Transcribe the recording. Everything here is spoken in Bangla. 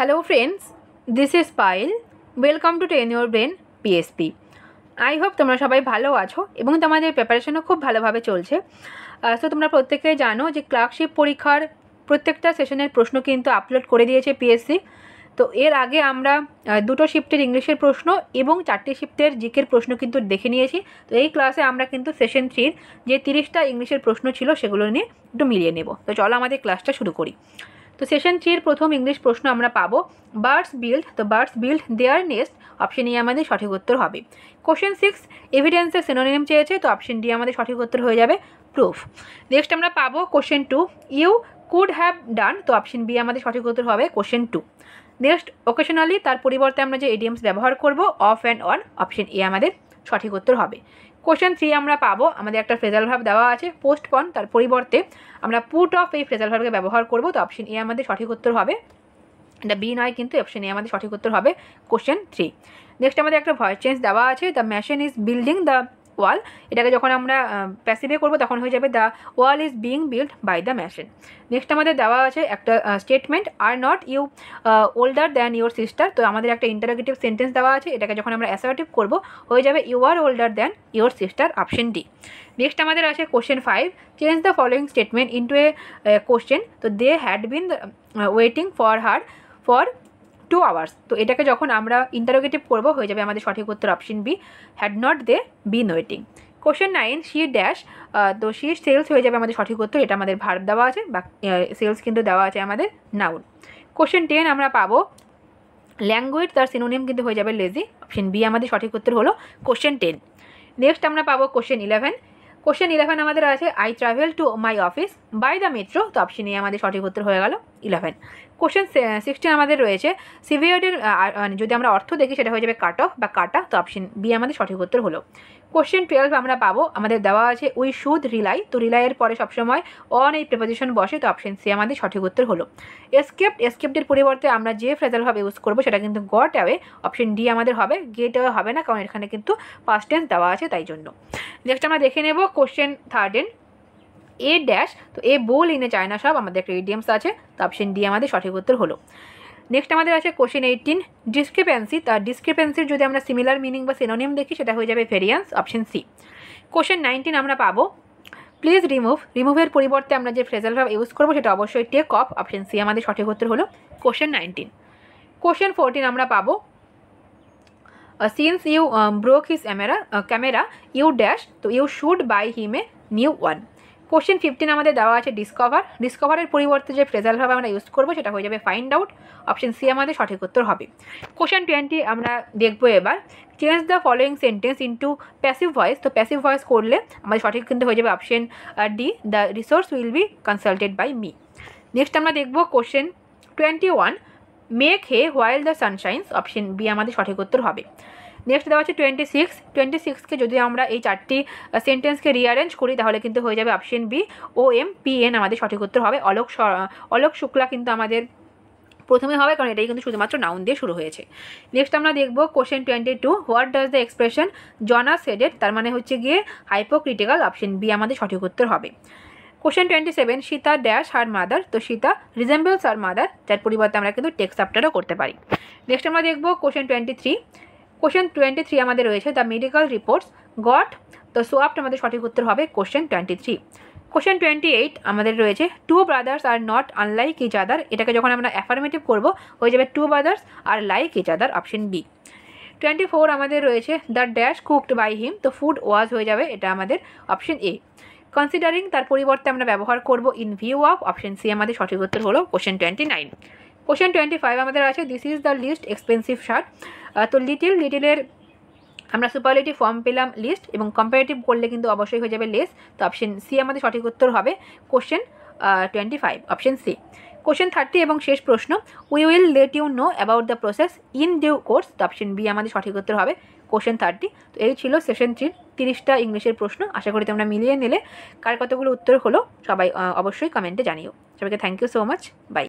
Hello friends, this is Payal. Welcome to Train Your Brain PSP. I hope তোমরা সবাই ভালো আছো এবং তোমাদের প্রিপারেশনও খুব ভালোভাবে চলছে। সো তোমরা প্রত্যেকেই জানো যে ক্লার্কশিপ পরীক্ষার প্রত্যেকটা সেশনের প্রশ্ন কিন্তু আপলোড করে দিয়েছে পিএসসি। তো এর আগে আমরা দুটো শিফটের ইংলিশের প্রশ্ন এবং 4টে শিফটের জিকের প্রশ্ন কিন্তু দেখে নিয়েছি। তো এই ক্লাসে আমরা কিন্তু সেশন 3 যে 30টা ইংলিশের প্রশ্ন ছিল সেগুলো নিয়ে একটু মিলিয়ে নেব। তো চলো আমাদের ক্লাসটা শুরু করি। তো সেশন 3 এর প্রথম ইংলিশ প্রশ্ন আমরা পাবো বার্ডস বিল্ড। তো birds build their nest, option E আমাদের সঠিক উত্তর হবে। কোশ্চেন 6 এভিডেন্সের সিনোনিম চেয়েছে, তো অপশন ডি আমাদের সঠিক উত্তর হয়ে যাবে প্রুফ। নেক্সট আমরা পাবো question 2 you could have done, তো অপশন বি আমাদের সঠিক উত্তর হবে কোশ্চেন 2। নেক্সট ওকেশনালি, তার পরিবর্তে আমরা যে ইডিয়মস ব্যবহার করব of and on, option A আমাদের সঠিক উত্তর হবে। কোশ্চেন 3 আমরা পাবো আমাদের একটা ফ্রেজাল ভার্ব দেওয়া আছে পোস্টপন, তার পরিবর্তে আমরা পুট অফ এই ফ্রেজাল ভার্বকে ব্যবহার করব, তো অপশন এ আমাদের সঠিক উত্তর হবে। এটা বি নয় কিন্তু অপশন এ আমাদের সঠিক উত্তর হবে কোশ্চেন 3। নেক্সট আমাদের একটা ভয়েস চেঞ্জ দেওয়া আছে the machine is building the wall, এটাকে যখন আমরা প্যাসিভে করবো তখন হয়ে যাবে the wall is being build by the machine. Next আমাদের দেওয়া আছে একটা statement are not you older than your sister, তো আমাদের একটা ইন্টারোগেটিভ সেন্টেন্স দেওয়া আছে, এটাকে যখন আমরা অ্যাসার্টিভ করবো হয়ে যাবে you are older than your sister, option D. Next আমাদের আছে question 5 change the following statement into a question, তো they had been waiting for her for 2 hours, তো এটাকে যখন আমরা ইন্টারোগেটিভ করব হয়ে যাবে আমাদের সঠিক উত্তর option B had not they been waiting. Question 9 she dash, তো শি সেলস হয়ে যাবে আমাদের সঠিক উত্তর, এটা আমাদের ভার্ব দেওয়া আছে বা সেলস কিন্তু দেওয়া আছে আমাদের নাউন। কোশ্চেন 10 আমরা পাবো ল্যাঙ্গুয়েজ, তার সিনোনিম কিন্তু হয়ে যাবে লেজি, অপশন বি আমাদের সঠিক উত্তর হলো কোশ্চেন 10। নেক্সট আমরা পাবো কোশ্চেন 11। কোশ্চেন 11 আমাদের আছে I travel to my office by the metro, তো অপশন এ আমাদের সঠিক উত্তর হয়ে গেল 11। কোশ্চেন 16 আমাদের রয়েছে সিভিয়ার্ডের, যদি আমরা অর্থ দেখি সেটা হয়ে যাবে কাট অফ বা কাটা, তো অপশন বি আমাদের সঠিক উত্তর হলো। কোশ্চেন 12 আমরা পাবো আমাদের দেওয়া আছে উই শুড রিলাই, তো রিলাইয়ের পরে সবসময় অন এই প্রিপোজিশন বসে, তো অপশন সি আমাদের সঠিক উত্তর হলো। এসকেপ্টের পরিবর্তে আমরা যে ফ্রেজাল ভার্ব ইউজ করবো সেটা কিন্তু গট অ্যাওয়ে, অপশন ডি আমাদের হবে। গেট অ্যাওয়ে হবে না কারণ এখানে কিন্তু পাস্ট টেন্স দেওয়া আছে তাই জন্য। নেক্সট আমরা দেখে নেব কোশ্চেন 13 এ ড্যাশ, তো এ বোল ইনে চায়না সব, আমাদের একটা ইডিয়মস আছে, তো অপশন ডি আমাদের সঠিক উত্তর হলো। নেক্সট আমাদের আছে কোশ্চেন 18 ডিসক্রিপেন্সি, তার ডিসক্রিপেন্সির যদি আমরা সিমিলার মিনিং বা সিনোনিম দেখি সেটা হয়ে যাবে ভেরিয়েন্স, অপশন সি। কোশ্চেন 19 আমরা পাবো প্লিজ রিমুভ, রিমুভের পরিবর্তে আমরা যে ফ্রেজাল ভার্ব ইউজ করবো সেটা অবশ্যই টেক অফ, অপশন সি আমাদের সঠিক উত্তর হলো কোশ্চেন 19। কোশ্চেন 14 আমরা পাবো since you broke his camera you dash, তো you should buy him a new one. Question 15 আমাদের দেওয়া আছে ডিসকভার, ডিসকভারের পরিবর্তে যে ফ্রেজাল ভার্ব আমরা ইউজ করবো সেটা হয়ে যাবে ফাইন্ড আউট, অপশন সি আমাদের সঠিক উত্তর হবে। কোশ্চেন 20 আমরা দেখবো এবার change the following sentence into passive voice, তো প্যাসিভ ভয়েস করলে আমাদের সঠিক কিন্তু হয়ে যাবে option D the resource will be consulted by me. Next আমরা দেখবো question 21 make hay while the sun shines, option B আমাদের সঠিক উত্তর হবে। নেক্সট দেওয়া আছে 26কে যদি আমরা এই 4টি সেন্টেন্সকে রিঅ্যারেঞ্জ করি তাহলে কিন্তু হয়ে যাবে অপশন বি ও এম পি এন আমাদের সঠিক উত্তর হবে। অলোক শুক্লা কিন্তু আমাদের প্রথমে হবে কারণ এটাই কিন্তু শুধুমাত্র নাউন দিয়ে শুরু হয়েছে। নেক্সট আমরা দেখব question 22 what does the expression জনা সেডেড, তার মানে হচ্ছে গিয়ে হাইপোক্রিটিক্যাল, অপশন বি আমাদের সঠিক উত্তর হবে। Question 27 Sita dash her mother, তো সীতা রিজেম্বলস হার মাদার, যার পরিবর্তে আমরা কিন্তু টেক্সট আফটারও করতে পারি। নেক্সট আমরা দেখব কোশ্চেন 23। কোশ্চেন 23 আমাদের রয়েছে দ্য মেডিকেল রিপোর্টস গট, তো সোয়াপ্ট আমাদের সঠিক উত্তর হবে কোশ্চেন 23। কোশ্চেন 28 আমাদের রয়েছে two brothers are not unlike each other, এটাকে যখন আমরা অ্যাফার্মেটিভ করব হয়ে যাবে two brothers are like each other, option B. 24 আমাদের রয়েছে the dash cooked by him, তো ফুড ওয়াজ হয়ে যাবে এটা আমাদের অপশন এ। কনসিডারিং, তার পরিবর্তে আমরা ব্যবহার করব in view of, option C আমাদের সঠিক উত্তর হলো কোশ্চেন 29। কোশ্চেন 25 আমাদের আছে this is the least expensive shirt, তো লিটিলের আমরা সুপারলেটিভ ফর্ম পেলাম লিস্ট এবং কম্পারেটিভ করলে কিন্তু অবশ্যই হয়ে যাবে লেস, তো অপশন সি আমাদের সঠিক উত্তর হবে কোশ্চেন 25, অপশন সি। কোশ্চেন 30 এবং শেষ প্রশ্ন we will let you know about the process in due course, তো অপশন বি আমাদের সঠিক উত্তর হবে কোশ্চেন 30। তো এই ছিল সেশন 3 30টা ইংলিশের প্রশ্ন, আশা করি তোমরা মিলিয়ে নিলে। কার কতগুলো উত্তর হলো সবাই অবশ্যই কমেন্টে জানিও। সবাইকে thank you so much, by.